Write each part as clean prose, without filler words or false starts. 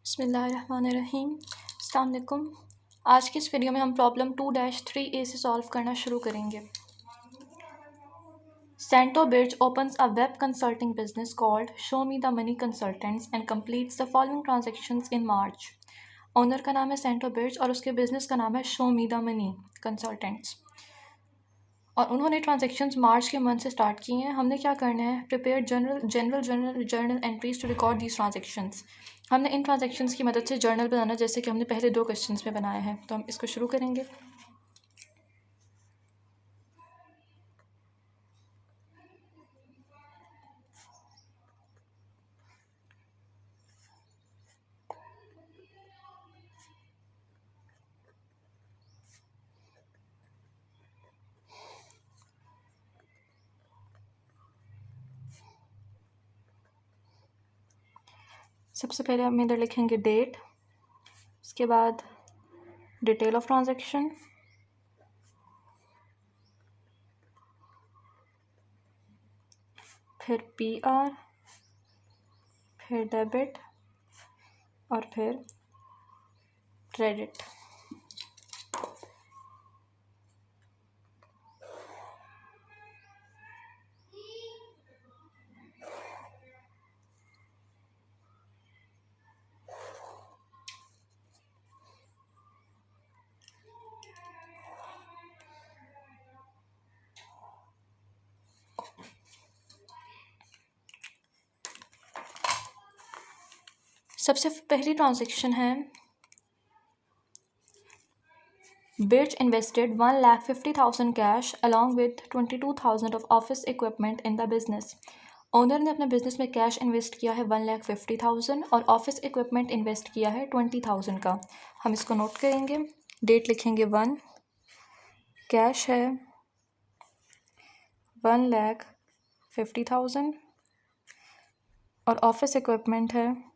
बिस्मिल्लाहिर्रहमानिर्रहीम। अस्सलाम वालेकुम। आज की इस वीडियो में हम प्रॉब्लम 2-3A से सॉल्व करना शुरू करेंगे। सेंटो बिर्च opens a web consulting business called Show Me the Money Consultants and completes the following transactions in March. Owner का नाम है सेंटो बिर्च और उसके बिजनेस का नाम है show me the money consultants और उन्होंने ट्रांजेक्शन्स मार्च के मंथ से स्टार्ट किए हैं। हमने क्या करना है, prepare journal entries to record these transactions. हमने इन ट्रांजेक्शन्स की मदद से जर्नल बनाना, जैसे कि हमने पहले 2 क्वेश्चंस में बनाया है। तो हम इसको शुरू करेंगे। सबसे पहले हम इधर लिखेंगे डेट, उसके बाद डिटेल ऑफ ट्रांजेक्शन, फिर PR, फिर डेबिट और फिर क्रेडिट। सबसे पहली ट्रांजेक्शन है birch invested 1,50,000 cash along with 22,000 of office equipment in the business. Owner ने अपने बिजनेस में कैश इन्वेस्ट किया है 1,50,000 और ऑफिस इक्विपमेंट इन्वेस्ट किया है 20,000 का। हम इसको नोट करेंगे। डेट लिखेंगे 1, कैश है 1,50,000 और ऑफिस इक्विपमेंट है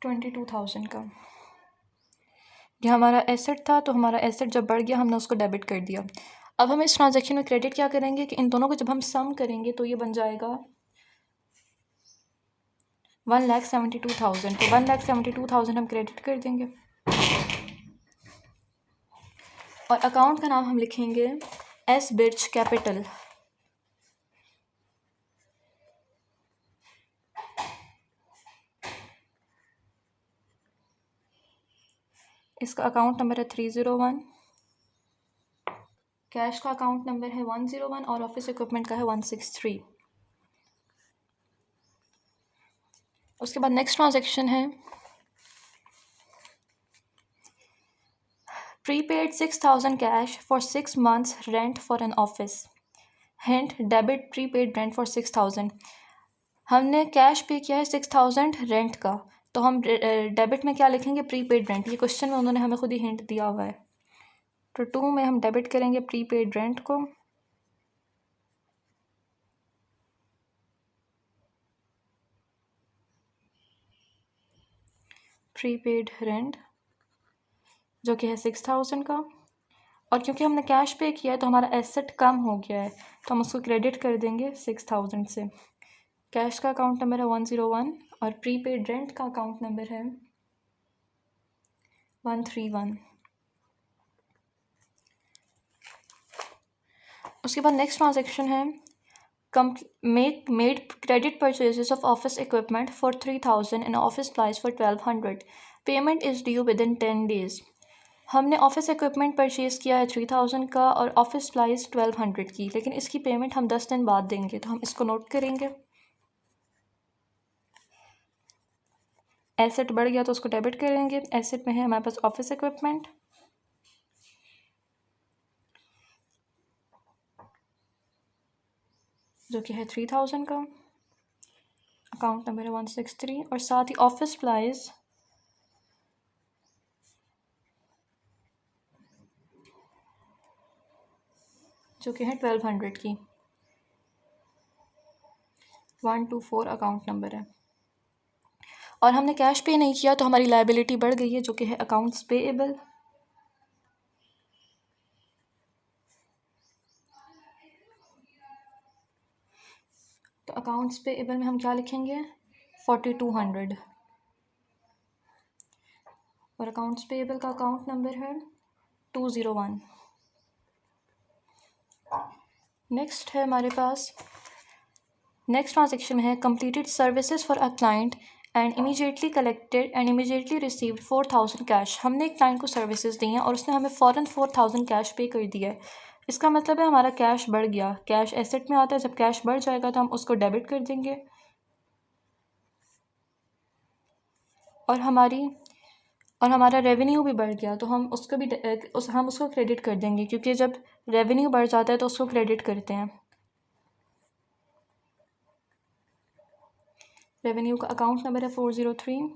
22,000 का। यह हमारा एसेट था, तो हमारा एसेट जब बढ़ गया हमने उसको डेबिट कर दिया। अब हम इस ट्रांजैक्शन में क्रेडिट क्या करेंगे कि इन दोनों को जब हम सम करेंगे तो ये बन जाएगा 1,72,000। तो 1,72,000 हम क्रेडिट कर देंगे और अकाउंट का नाम हम लिखेंगे एस बिर्च कैपिटल। इसका अकाउंट नंबर है 301, कैश का अकाउंट नंबर है 101 और ऑफिस इक्विपमेंट का है 163। उसके बाद नेक्स्ट ट्रांजैक्शन है prepaid 6,000 cash for 6 months rent for an office. Hint, debit prepaid rent for 6,000। हमने कैश पे किया है 6,000 रेंट का, तो हम डेबिट में क्या लिखेंगे, प्रीपेड रेंट। ये क्वेश्चन में उन्होंने हमें खुद ही हिंट दिया हुआ है। तो 2 में हम डेबिट करेंगे प्रीपेड रेंट को, प्रीपेड रेंट जो कि है 6,000 का। और क्योंकि हमने कैश पे किया है तो हमारा एसेट कम हो गया है, तो हम उसको क्रेडिट कर देंगे 6,000 से। कैश का अकाउंट नंबर है 101 और प्रीपेड रेंट का अकाउंट नंबर है 131। उसके बाद नेक्स्ट ट्रांजेक्शन है made credit purchases of office equipment for 3,000 and office supplies for 1,200। Payment is due with in 10 days। हमने ऑफिस इक्विपमेंट परचेज़ किया है 3,000 का और ऑफिस सप्लाइज 1,200 की, लेकिन इसकी पेमेंट हम 10 दिन बाद देंगे। तो हम इसको नोट करेंगे। एसेट बढ़ गया तो उसको डेबिट करेंगे। एसेट में है हमारे पास ऑफिस इक्विपमेंट, जो कि है 3,000 का, अकाउंट नंबर है 163 और साथ ही ऑफिस सप्लाइज जो कि है 1,200 की, 124 अकाउंट नंबर है। और हमने कैश पे नहीं किया तो हमारी लायबिलिटी बढ़ गई है, जो कि है अकाउंट्स पेएबल। तो अकाउंट्स पेएबल में हम क्या लिखेंगे 4200 और अकाउंट्स पेएबल का अकाउंट नंबर है 201। नेक्स्ट है हमारे पास नेक्स्ट ट्रांजेक्शन है completed services for a client and immediately collected and immediately received 4000 cash. हमने एक क्लाइंट को सर्विसेज दी हैं और उसने हमें फ़ौरन 4000 कैश पे कर दिया है। इसका मतलब है हमारा कैश बढ़ गया। कैश एसेट में आता है, जब कैश बढ़ जाएगा तो हम उसको डेबिट कर देंगे और हमारा रेवेन्यू भी बढ़ गया तो हम उसको भी हम उसको क्रेडिट कर देंगे, क्योंकि जब रेवेन्यू बढ़ जाता है तो उसको क्रेडिट करते हैं। रेवेन्यू का अकाउंट नंबर है 403।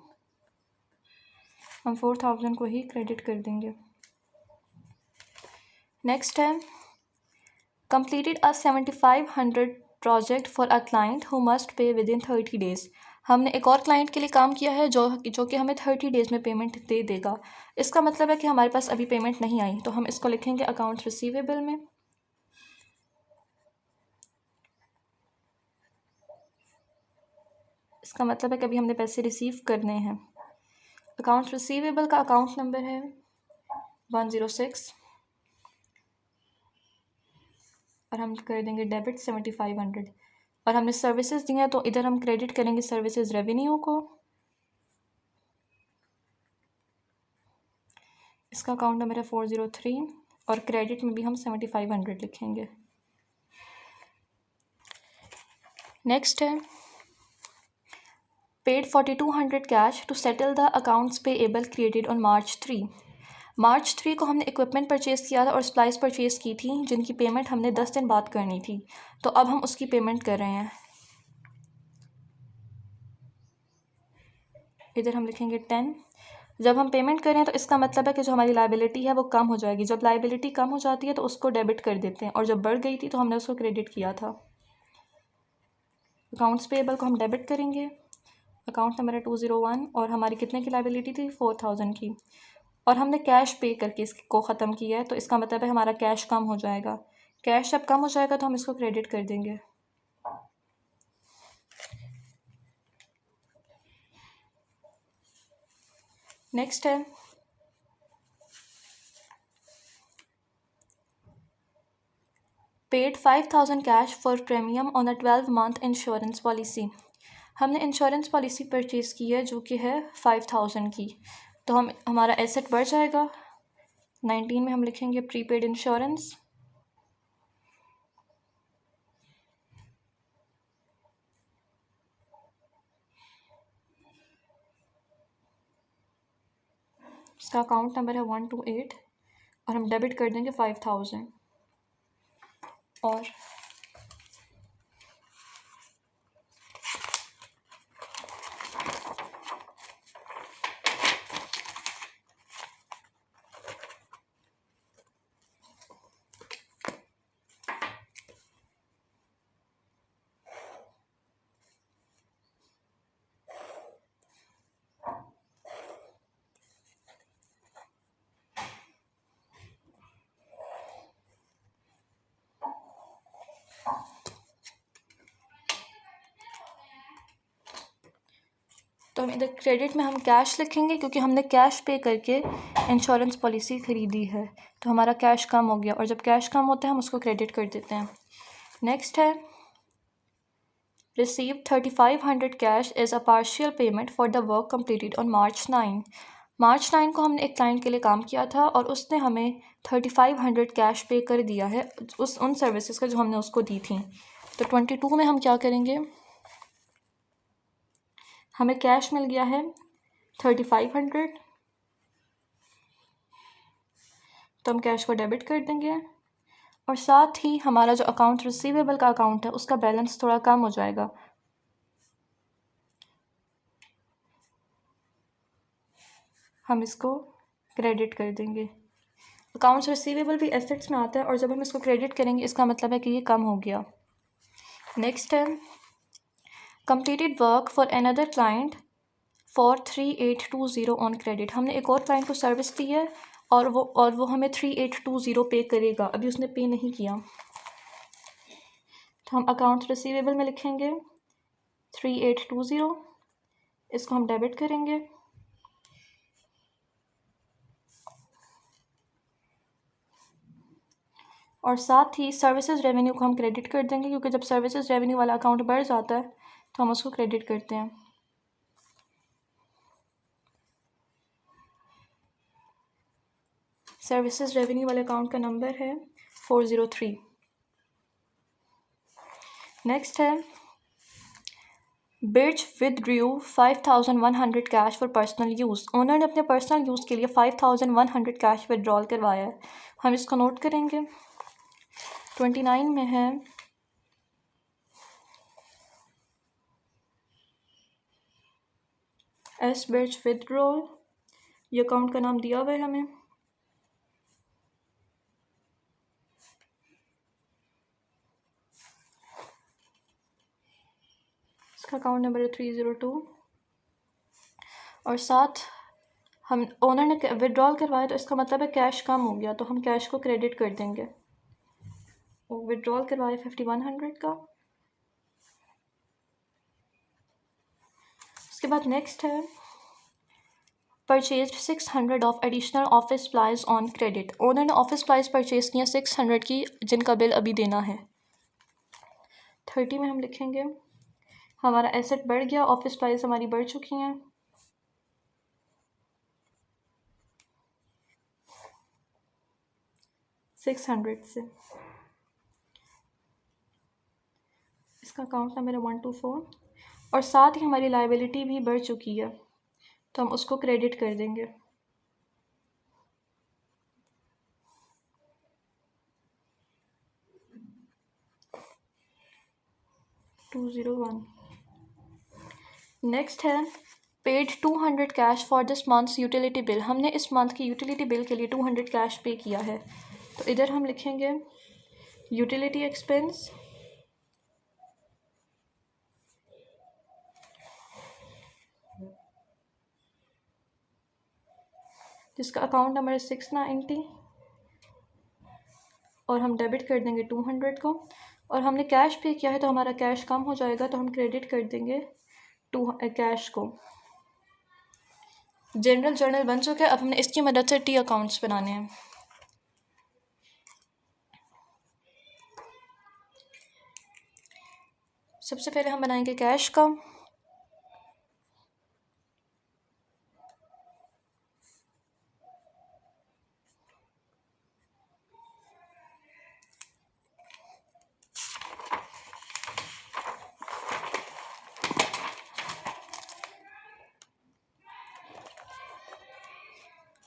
हम 4000 को ही क्रेडिट कर देंगे। नेक्स्ट है completed a 7500 project for a client who must pay with in 30 days. हमने एक और क्लाइंट के लिए काम किया है जो कि हमें 30 डेज़ में पेमेंट दे देगा। इसका मतलब है कि हमारे पास अभी पेमेंट नहीं आई, तो हम इसको लिखेंगे अकाउंट रिसीवेबल में। इसका मतलब है कि अभी हमने पैसे रिसीव करने हैं। अकाउंट रिसीवेबल का अकाउंट नंबर है 106 और हम कर देंगे डेबिट 7500 और हमने सर्विसेज दी हैं तो इधर हम क्रेडिट करेंगे सर्विसेज रेवेन्यू को। इसका अकाउंट नंबर है 403 और क्रेडिट में भी हम 7500 लिखेंगे। नेक्स्ट है paid 4200 cash to settle the accounts payable created on March 3। March 3 को हमने इक्विपमेंट परचेज़ किया था और सप्लाईज परचेज़ की थी जिनकी पेमेंट हमने 10 दिन बाद करनी थी, तो अब हम उसकी पेमेंट कर रहे हैं। इधर हम लिखेंगे 10। जब हम पेमेंट करें तो इसका मतलब है कि जो हमारी लाइबिलिटी है वो कम हो जाएगी। जब लाइबिलिटी कम हो जाती है तो उसको डेबिट कर देते हैं और जब बढ़ गई थी तो हमने उसको क्रेडिट किया था। अकाउंट्स पेएबल को हम डेबिट करेंगे। अकाउंट नंबर है 201 और हमारी कितने की लाइबिलिटी थी 4000 की और हमने कैश पे करके इसको ख़त्म किया है, तो इसका मतलब है हमारा कैश कम हो जाएगा। कैश जब कम हो जाएगा तो हम इसको क्रेडिट कर देंगे। नेक्स्ट है paid 5000 cash for premium on a 12-month insurance policy. हमने इंश्योरेंस पॉलिसी परचेज़ की है जो कि है 5000 की, तो हमारा एसेट बढ़ जाएगा। 19 में हम लिखेंगे प्रीपेड इंश्योरेंस। इसका अकाउंट नंबर है 128 और हम डेबिट कर देंगे 5000 और तो हम इधर क्रेडिट में हम कैश लिखेंगे क्योंकि हमने कैश पे करके इंश्योरेंस पॉलिसी ख़रीदी है, तो हमारा कैश कम हो गया और जब कैश कम होता है हम उसको क्रेडिट कर देते हैं। नेक्स्ट है receive 3500 cash as a partial payment for the work completed on March 9। March 9 को हमने एक क्लाइंट के लिए काम किया था और उसने हमें 3500 कैश पे कर दिया है उन सर्विसेज का जो हमने उसको दी थी। तो 22 में हम क्या करेंगे, हमें कैश मिल गया है 3500, तो हम कैश को डेबिट कर देंगे और साथ ही हमारा जो अकाउंट रिसीवेबल का अकाउंट है उसका बैलेंस थोड़ा कम हो जाएगा। हम इसको क्रेडिट कर देंगे। अकाउंट्स रिसीवेबल भी एसेट्स में आता है और जब हम इसको क्रेडिट करेंगे इसका मतलब है कि ये कम हो गया। नेक्स्ट है completed work for another client for 3820 on credit. हमने एक और क्लाइंट को सर्विस दी है और वो हमें 3820 पे करेगा, अभी उसने पे नहीं किया। तो हम अकाउंट रिसीवेबल में लिखेंगे 3820, इसको हम डेबिट करेंगे। और साथ ही सर्विसेज रेवेन्यू को हम क्रेडिट कर देंगे, क्योंकि जब सर्विसेज रेवेन्यू वाला अकाउंट बढ़ जाता है तो हम उसको क्रेडिट करते हैं। सर्विसेज रेवेन्यू वाले अकाउंट का नंबर है 403। नेक्स्ट है Birch withdrew 5100 cash for personal use. Owner ने अपने पर्सनल यूज़ के लिए 5100 कैश विदड्रॉल करवाया है। हम इसको नोट करेंगे। 29 में है एस बिर्च विदड्रॉल, ये अकाउंट का नाम दिया हुआ है हमें। इसका अकाउंट नंबर है 302। और साथ हम ओनर ने विड्रॉल करवाया तो इसका मतलब है कैश कम हो गया, तो हम कैश को क्रेडिट कर देंगे। विड्रॉल करवाया 5100 का। उसके बाद नेक्स्ट है purchase 600 of additional office supplies on credit. Owner ने ऑफिस सप्लाइज परचेज किया 600 की, जिनका बिल अभी देना है। 30 में हम लिखेंगे हमारा एसेट बढ़ गया, ऑफिस सप्लाइज हमारी बढ़ चुकी हैं। $600 से। इसका अकाउंट नंबर है 124। और साथ ही हमारी लाइबिलिटी भी बढ़ चुकी है, तो हम उसको क्रेडिट कर देंगे। 201। नेक्स्ट है paid 200 cash for this months utility bill. हमने इस मंथ की यूटिलिटी बिल के लिए 200 कैश पे किया है, तो इधर हम लिखेंगे यूटिलिटी एक्सपेंस जिसका अकाउंट नंबर है 690, और हम डेबिट कर देंगे 200 को। और हमने कैश पे किया है तो हमारा कैश कम हो जाएगा, तो हम क्रेडिट कर देंगे कैश को। जनरल जर्नल बन चुका है, अब हमने इसकी मदद से टी अकाउंट्स बनाने हैं। सबसे पहले हम बनाएंगे कैश का।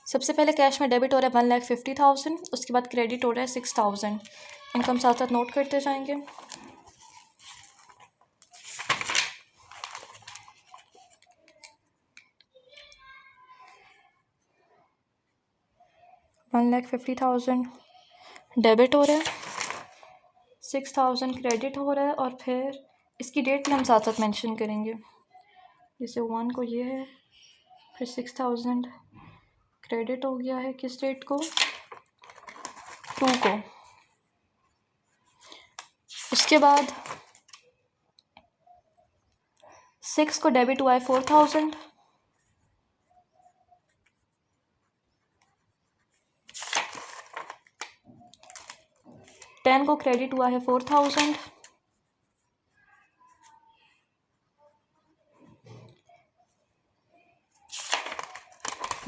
सबसे पहले कैश में डेबिट हो रहा है 1,50,000, उसके बाद क्रेडिट हो रहा है 6,000। इनको हम साथ साथ नोट करते जाएंगे। $1,50,000 डेबिट हो रहा है, 6,000 क्रेडिट हो रहा है, और फिर इसकी डेट भी हम साथ साथ मेंशन करेंगे। जैसे 1 को ये है, फिर 6,000 क्रेडिट हो गया है किस डेट को, 2 को। उसके बाद 6 को डेबिट हुआ है 4,000, 10 को क्रेडिट हुआ है 4,000,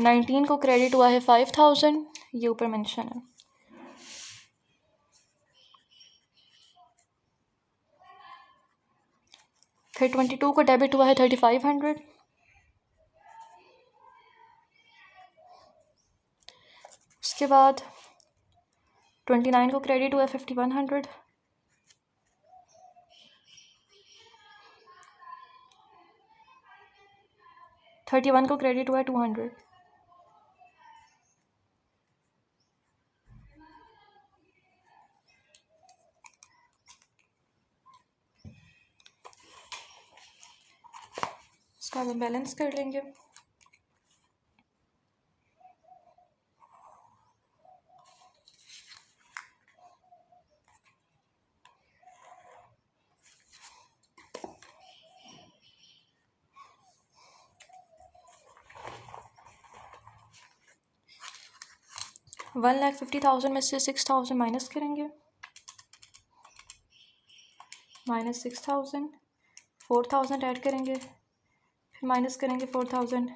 19 को क्रेडिट हुआ है 5,000, ये ऊपर मेंशन है। फिर 22 को डेबिट हुआ है 3,500, उसके बाद 29 को क्रेडिट हुआ है 5,100, 31 को क्रेडिट हुआ है 200, इसका हम बैलेंस कर लेंगे। 1,50,000 में से 6,000 माइनस करेंगे, -6,000, 4,000 ऐड करेंगे, फिर माइनस करेंगे 4,000,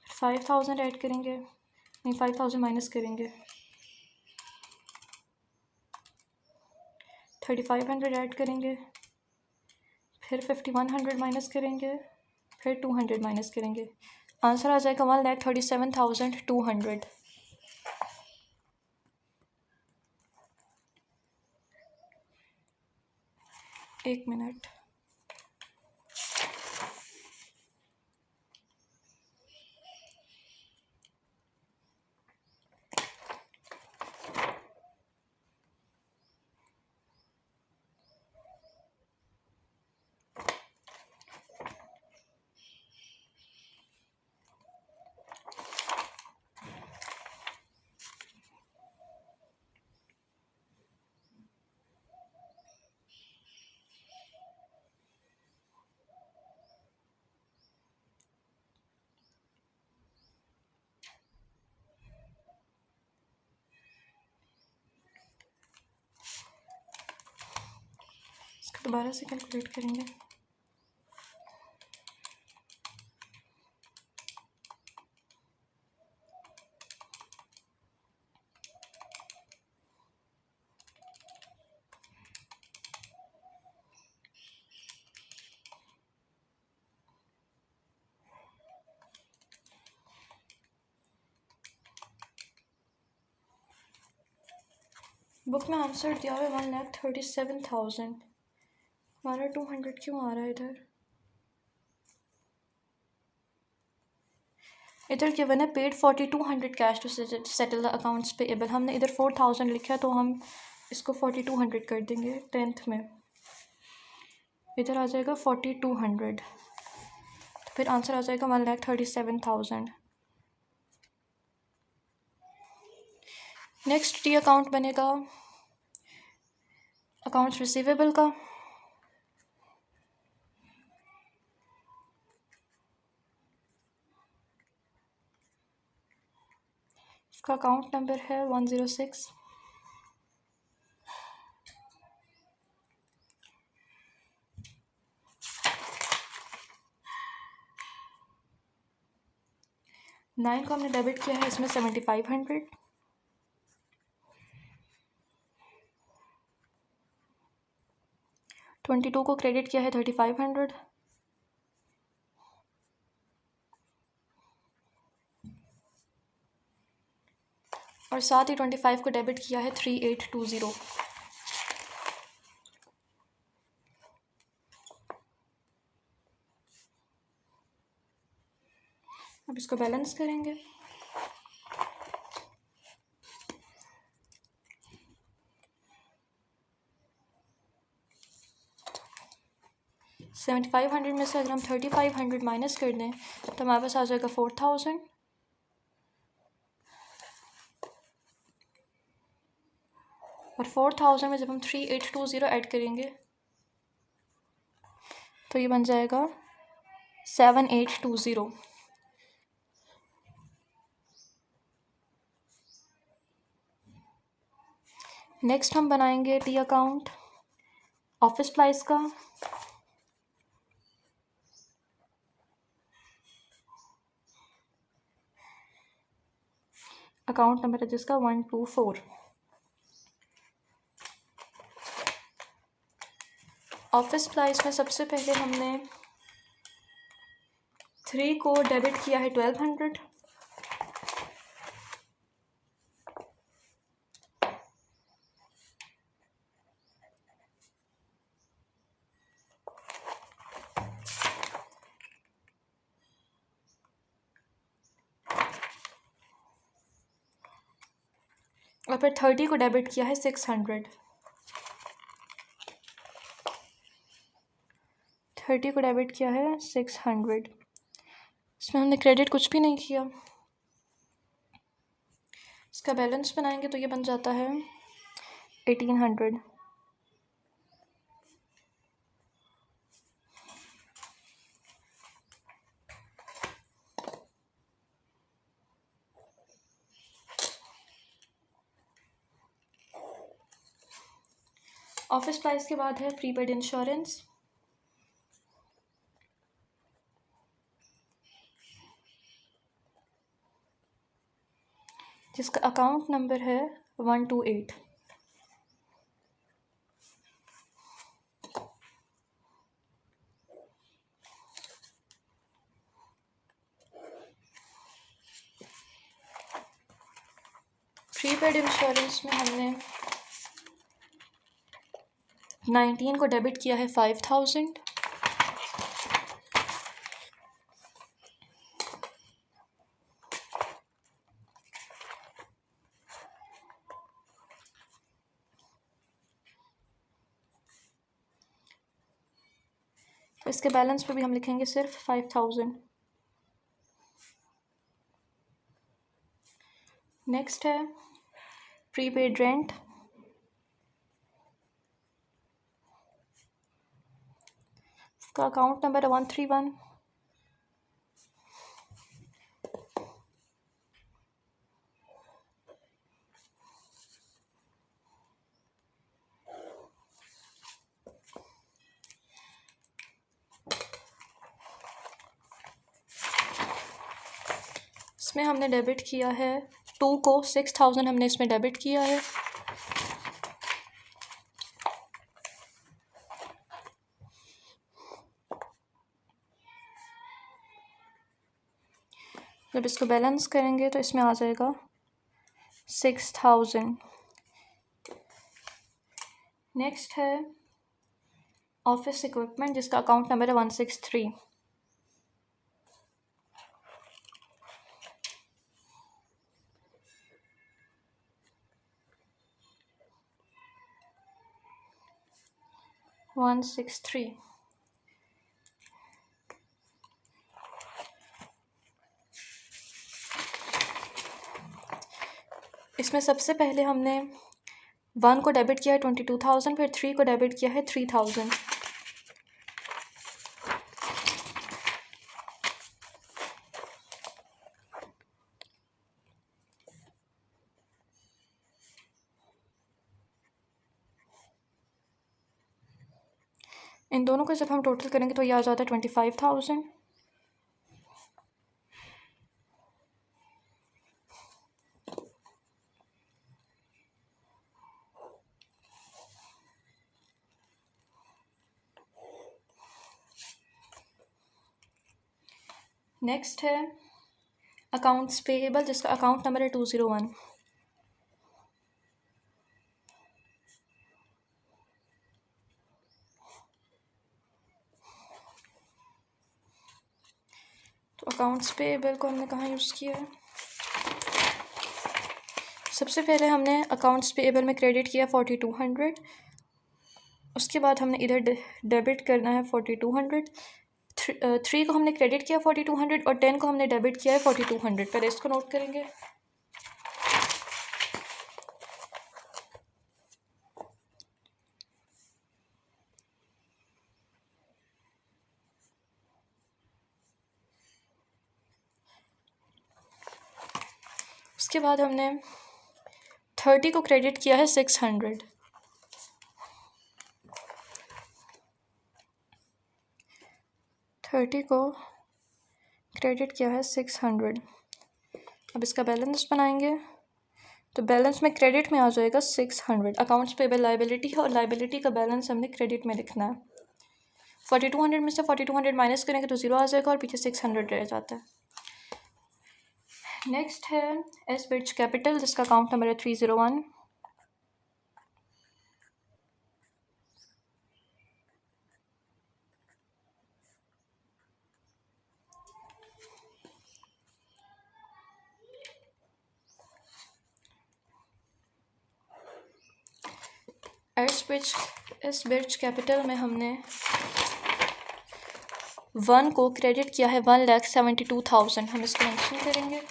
5,000 ऐड करेंगे, नहीं 5,000 माइनस करेंगे, 3,500 ऐड करेंगे, फिर 5,100 माइनस करेंगे, फिर 200 माइनस करेंगे। आंसर आ जाएगा 1,37,200। एक मिनट, इसको दोबारा से कैलकुलेट करेंगे। बुक में आंसर दिया हुआ है 1,37,000। हमारा 200 क्यों आ रहा है इधर? इधर गिवन है paid 4,200 cash to settle the accounts payable. हमने इधर 4,000 लिखा है तो हम इसको 4,200 कर देंगे 10th में। इधर आ जाएगा 4,200, तो फिर आंसर आ जाएगा 1,37,000। नेक्स्ट टी अकाउंट बनेगा अकाउंट्स रिसीवेबल का। इसका अकाउंट नंबर है 106। नाइन को हमने डेबिट किया है इसमें 7,500, $22 को क्रेडिट किया है 3,500, और साथ ही 25 को डेबिट किया है 3,820। अब इसको बैलेंस करेंगे। $7,500 में से अगर हम 3,500 माइनस कर दें तो हमारे पास आ जाएगा 4,000, और 4,000 में जब हम 3,820 ऐड करेंगे तो ये बन जाएगा 7,820। नेक्स्ट हम बनाएंगे टी अकाउंट ऑफिस सप्लाइज का। अकाउंट नंबर है जिसका 124। ऑफिस सप्लाइज में सबसे पहले हमने 3 को डेबिट किया है 1,200, और फिर 30 को डेबिट किया है 600। 30 को डेबिट किया है 600। इसमें हमने क्रेडिट कुछ भी नहीं किया। इसका बैलेंस बनाएंगे तो ये बन जाता है 1,800। ऑफिस प्राइस के बाद है प्रीपेड इंश्योरेंस, जिसका अकाउंट नंबर है 128। प्रीपेड इंश्योरेंस में हमने 19 को डेबिट किया है 5000, इसके बैलेंस पे भी हम लिखेंगे सिर्फ 5000। नेक्स्ट है प्रीपेड रेंट, इसका अकाउंट नंबर है 131। इसमें हमने डेबिट किया है 2 को 6000 हमने इसमें डेबिट किया है। जब इसको बैलेंस करेंगे तो इसमें आ जाएगा 6000। नेक्स्ट है ऑफिस इक्विपमेंट, जिसका अकाउंट नंबर है 163। इसमें सबसे पहले हमने 1 को डेबिट किया है 22,000, फिर 3 को डेबिट किया है 3000। इन दोनों को जब हम टोटल करेंगे तो ये आ जाता है 25,000। नेक्स्ट है अकाउंट्स पेएबल, जिसका अकाउंट नंबर है 201। तो अकाउंट्स पेएबल को हमने कहाँ यूज़ किया है? सबसे पहले हमने अकाउंट्स पेएबल में क्रेडिट किया 4200, उसके बाद हमने इधर डेबिट करना है 4200। 3 को हमने क्रेडिट किया 4200 और 10 को हमने डेबिट किया है 4200। पहले इसको नोट करेंगे। उसके बाद हमने 30 को क्रेडिट किया है 600। को क्रेडिट किया है 600। अब इसका बैलेंस बनाएंगे तो बैलेंस में क्रेडिट में आ जाएगा 600। अकाउंट्स पेबल लाइबिलिटी है और लाइबिलिटी का बैलेंस हमने क्रेडिट में लिखना है। 4200 में से 4200 माइनस करेंगे तो 0 आ जाएगा और पीछे 600 रह जाता है। नेक्स्ट है एस ब्रिज कैपिटल, जिसका अकाउंट नंबर है 301। एस ब्रिज कैपिटल में हमने 1 को क्रेडिट किया है 1,72,000। हम इसको मेंशन करेंगे।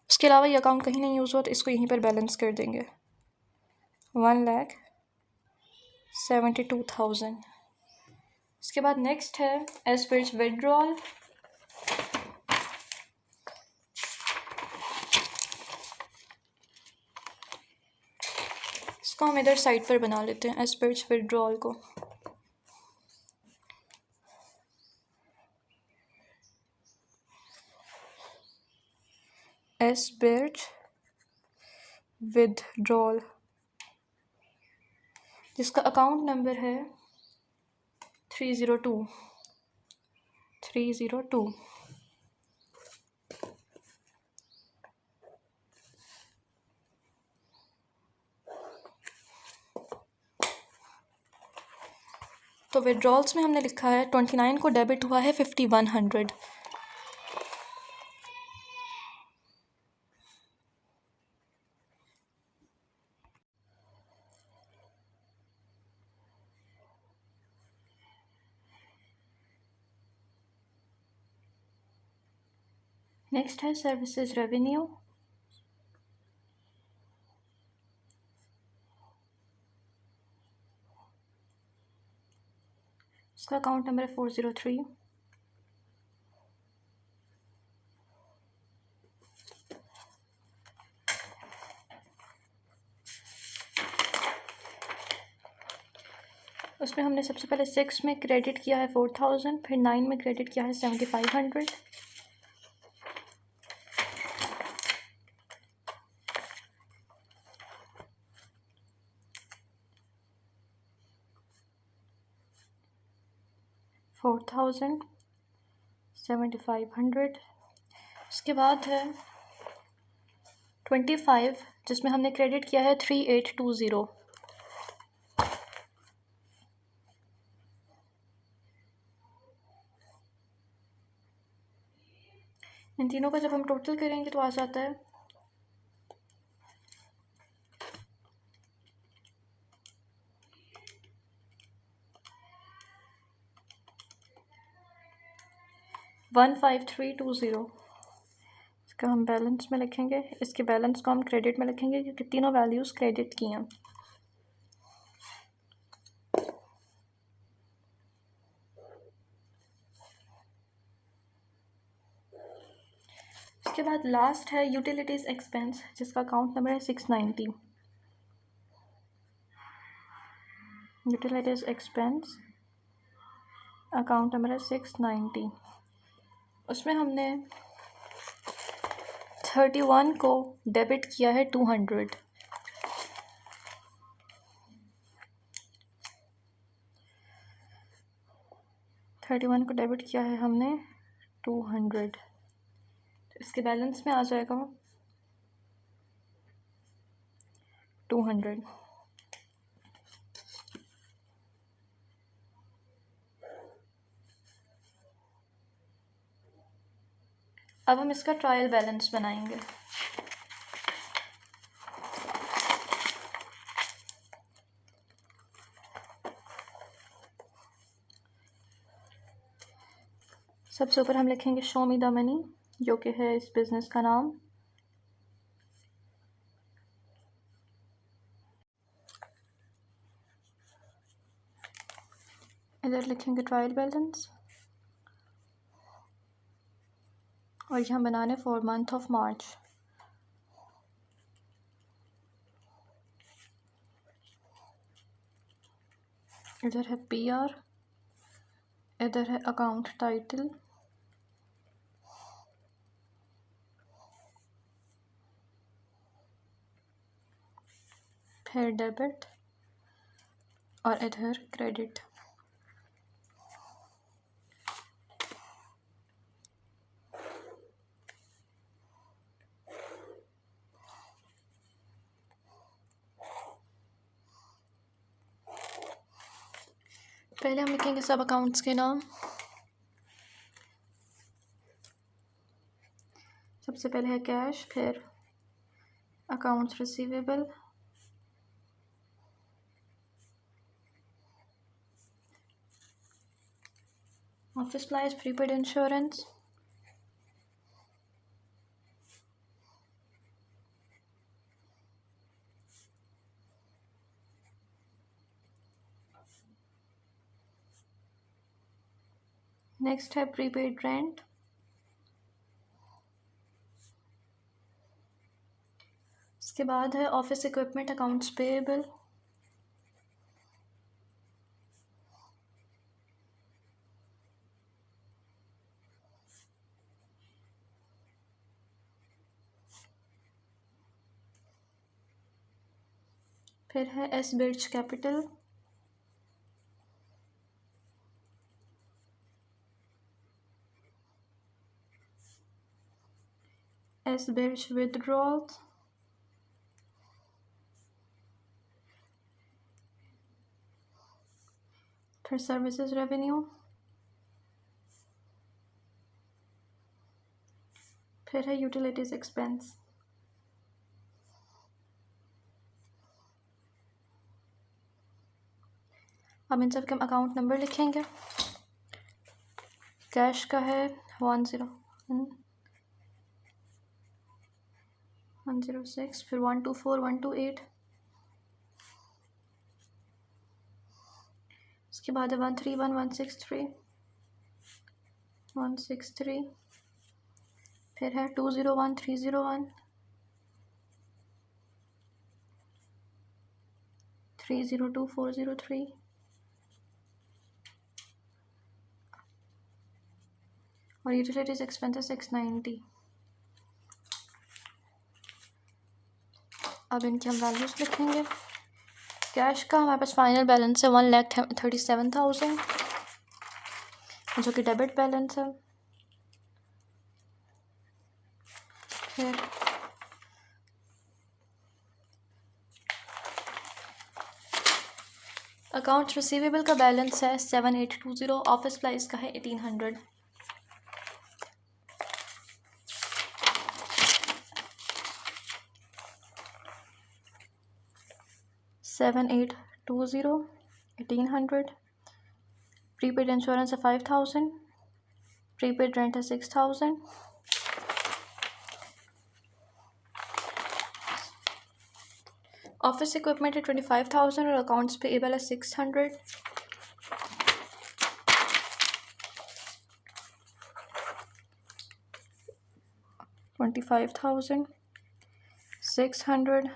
उसके अलावा ये अकाउंट कहीं नहीं यूज़ हुआ तो इसको यहीं पर बैलेंस कर देंगे 1,72,000। उसके बाद नेक्स्ट है एस ब्रिज विड्रॉल। इसको हम इधर साइड पर बना लेते हैं एस्पर्ट्स विड्रॉल को। एस्पर्ट्स विड्रॉल जिसका अकाउंट नंबर है 302। तो विड्रॉल्स में हमने लिखा है 29 को डेबिट हुआ है 5100। नेक्स्ट है सर्विसेज रेवेन्यू। उसका अकाउंट नंबर है 403। उसमें हमने सबसे पहले 6 में क्रेडिट किया है 4000, फिर 9 में क्रेडिट किया है 7500। $4000, 7500। उसके बाद है 25 जिसमें हमने क्रेडिट किया है 3820। इन तीनों का जब हम टोटल करेंगे तो आ जाता है 15320। इसका हम बैलेंस में लिखेंगे, इसके बैलेंस को हम क्रेडिट में लिखेंगे क्योंकि तीनों वैल्यूज़ क्रेडिट की हैं। इसके बाद लास्ट है यूटिलिटीज़ एक्सपेंस जिसका अकाउंट नंबर है 690। यूटिलिटीज़ एक्सपेंस अकाउंट नंबर है 690। उसमें हमने 31 को डेबिट किया है 200। को डेबिट किया है हमने 200। इसके बैलेंस में आ जाएगा 200। अब हम इसका ट्रायल बैलेंस बनाएंगे। सबसे ऊपर हम लिखेंगे शो मी द मनी जो कि है इस बिज़नेस का नाम। इधर लिखेंगे ट्रायल बैलेंस और यहाँ बनाने फॉर मंथ ऑफ मार्च। इधर है पीआर, इधर है अकाउंट टाइटल, फिर डेबिट और इधर क्रेडिट। पहले हम लिखेंगे सब अकाउंट्स के नाम। सबसे पहले है कैश, फिर accounts receivable, office supplies, prepaid insurance, next है प्रीपेड रेंट, उसके बाद है ऑफिस इक्विपमेंट अकाउंट्स पेएबल, फिर है S Birch capital, S Birch withdrawals, फिर सर्विसेज रेवेन्यू, फिर है यूटिलिटीज एक्सपेंस। अब इन सब के हम अकाउंट नंबर लिखेंगे। कैश का है 106, फिर 124, 128, उसके बाद है 131, 163, 163, फिर है 201, 301, 302, 403, और यूटिलिटीज एक्सपेंसेस 690। अब इनके हम वैल्यूज लिखेंगे। कैश का हमारे पास फाइनल बैलेंस है 1,37,000 जो कि डेबिट बैलेंस है। फिर अकाउंट्स रिसीवेबल का बैलेंस है 7820, ऑफिस सप्लाइज का है 1800। Seven eight two zero 1800, prepaid insurance है 5000, प्रीपेड रेंट है 6000, ऑफिस इक्विपमेंट है 25,000 और अकाउंट्स पेएबल है 600। $25,600,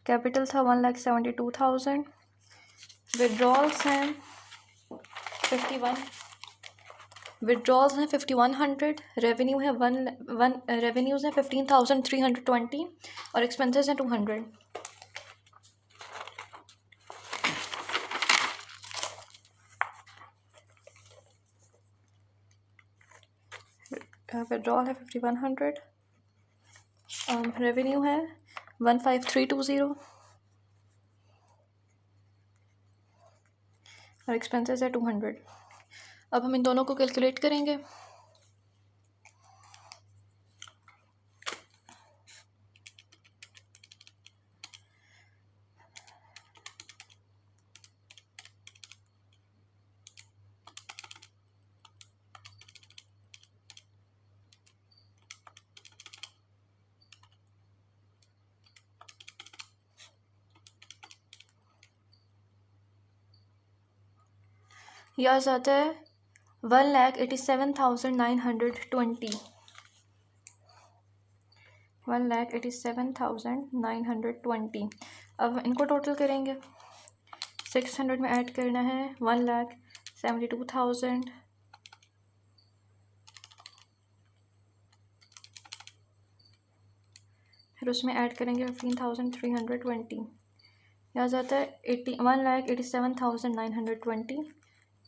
कैपिटल था 1,72,000, विड्रॉल्स हैं 5100, रेवेन्यू है रेवेन्यूज़ हैं 15,320 और एक्सपेंसेस हैं 200। विड्रॉल है 5100, रेवेन्यू है 15320 और एक्सपेंसेस है 200। अब हम इन दोनों को कैलकुलेट करेंगे। यह आता है 1,87,920, 1,87,920। अब हम इनको टोटल करेंगे। 600 में ऐड करना है 1,72,000, फिर उसमें ऐड करेंगे 15,320। यहाँ जाता है 1,87,920।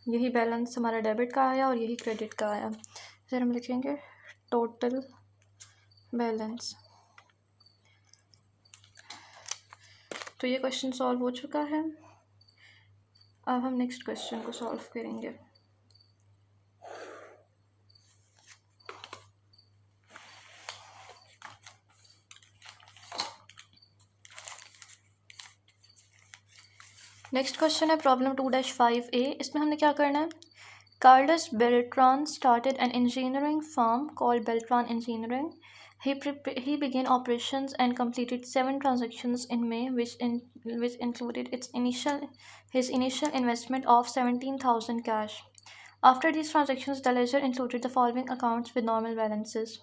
यही बैलेंस हमारा डेबिट का आया और यही क्रेडिट का आया। फिर हम लिखेंगे टोटल बैलेंस। तो ये क्वेश्चन सॉल्व हो चुका है। अब हम नेक्स्ट क्वेश्चन को सॉल्व करेंगे। नेक्स्ट क्वेश्चन है प्रॉब्लम 2-5A। इसमें हमने क्या करना है, Carlos Beltran started an engineering firm called Beltran Engineering. He began operations and completed 7 transactions in May, which included his initial investment of 17,000 cash. After these transactions, the ledger included the following accounts with normal balances.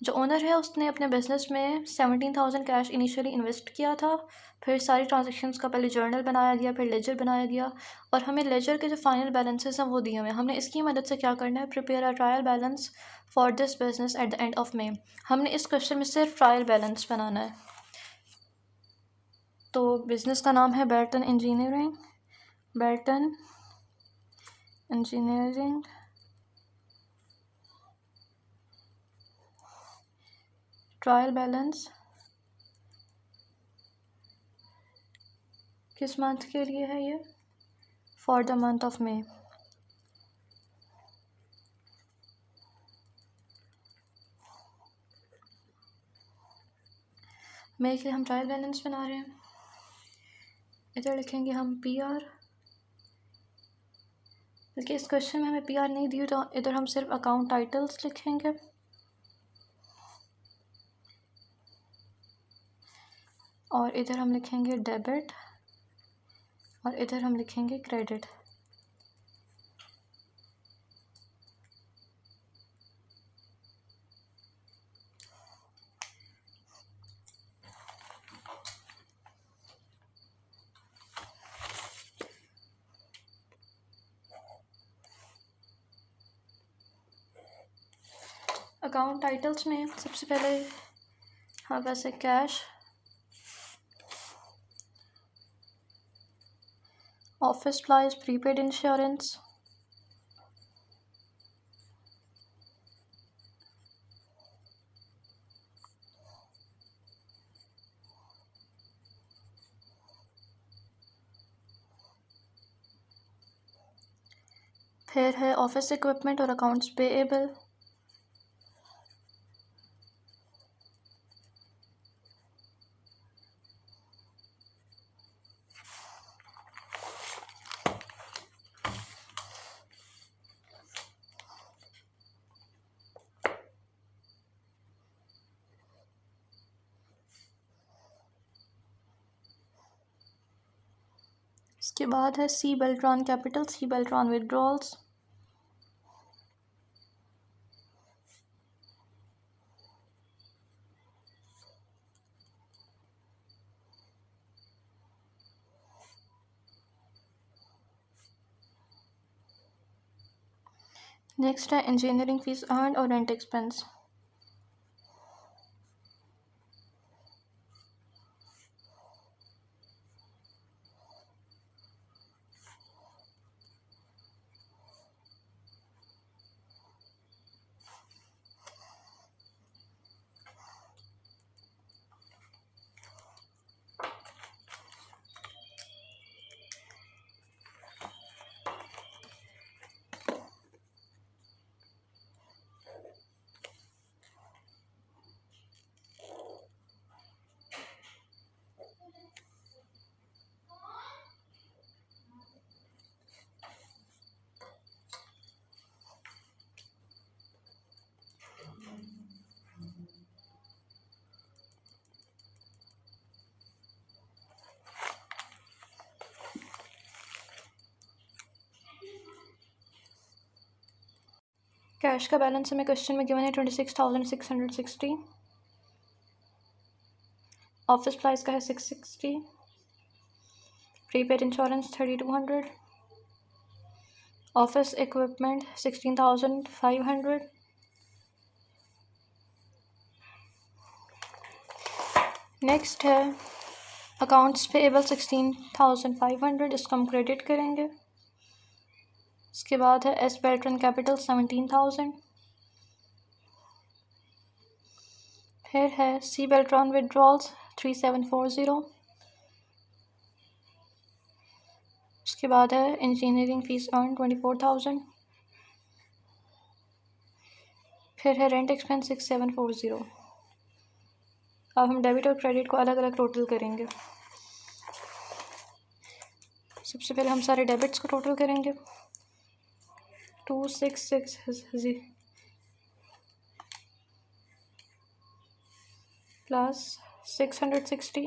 जो owner है उसने अपने business में 17,000 cash initially invest किया था। फिर सारी transactions का पहले जर्नल बनाया गया, फिर लेजर बनाया गया और हमें लेजर के जो फाइनल बैलेंसेस हैं वो दिए हुए हैं। हमने इसकी मदद से क्या करना है, prepare a trial balance for this business at the end of May. हमने इस क्वेश्चन में सिर्फ ट्रायल बैलेंस बनाना है। तो बिज़नेस का नाम है Belton Engineering, Belton Engineering. Trial balance किस मंथ के लिए है ये? For the month of May. May के लिए हम ट्रायल बैलेंस बना रहे हैं। इधर लिखेंगे हम पी आर, बल्कि इस क्वेश्चन में हमें पी आर नहीं दी तो इधर हम सिर्फ अकाउंट टाइटल्स लिखेंगे। और इधर हम लिखेंगे डेबिट और इधर हम लिखेंगे क्रेडिट। अकाउंट टाइटल्स में सबसे पहले हाँ वैसे cash, office supplies, prepaid insurance, फिर है ऑफिस इक्विपमेंट और अकाउंट्स पेएबल। इसके बाद है सी बेल्ट्रॉन कैपिटल, सी बेल्ट्रॉन विड्रॉल्स। नेक्स्ट है इंजीनियरिंग फीस अर्न और रेंट एक्सपेंस। कैश का बैलेंस हमें क्वेश्चन में गिवन है 26,660। ऑफिस सप्लाइज का है 660। Prepaid insurance 3200। Office equipment 16,500। Next है अकाउंट्स पेएबल 16,500, इसको हम क्रेडिट करेंगे। इसके बाद है एस बेल्ट्रॉन कैपिटल 17,000। फिर है सी बेल्ट्रॉन विड्रॉल्स 3740। उसके बाद है इंजीनियरिंग फीस अर्न 24,000। फिर है रेंट एक्सपेंस 6740। अब हम डेबिट और क्रेडिट को अलग अलग टोटल करेंगे। सबसे पहले हम सारे डेबिट्स को टोटल करेंगे। 266 प्लस 660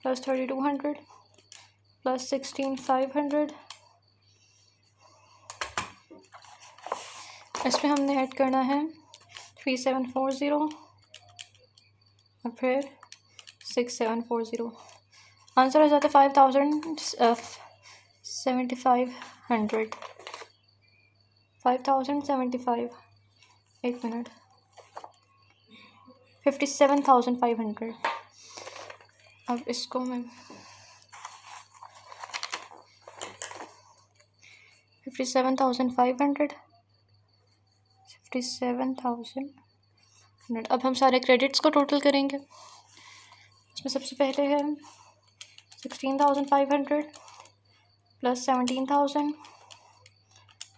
प्लस 3200 प्लस 16,500। इसमें हमने ऐड करना है 3740 और फिर 6740। आंसर हो जाता है 5,075। 5,075 एक मिनट 57,500। अब इसको मैं 57,500 57,000। अब हम सारे क्रेडिट्स को टोटल करेंगे। इसमें सबसे पहले है 16,500 प्लस 17,000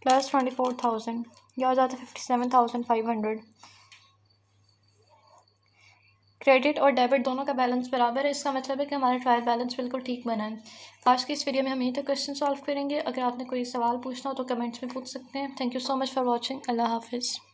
प्लस 24,000, यह आ जाता है 57,500। क्रेडिट और डेबिट दोनों का बैलेंस बराबर है, इसका मतलब है कि हमारा ट्रायल बैलेंस बिल्कुल ठीक बना है। आज की इस वीडियो में हम यहीं तक क्वेश्चन सॉल्व करेंगे। अगर आपने कोई सवाल पूछना हो तो कमेंट्स में पूछ सकते हैं। Thank you so much for watching. अल्लाह हाफिज़।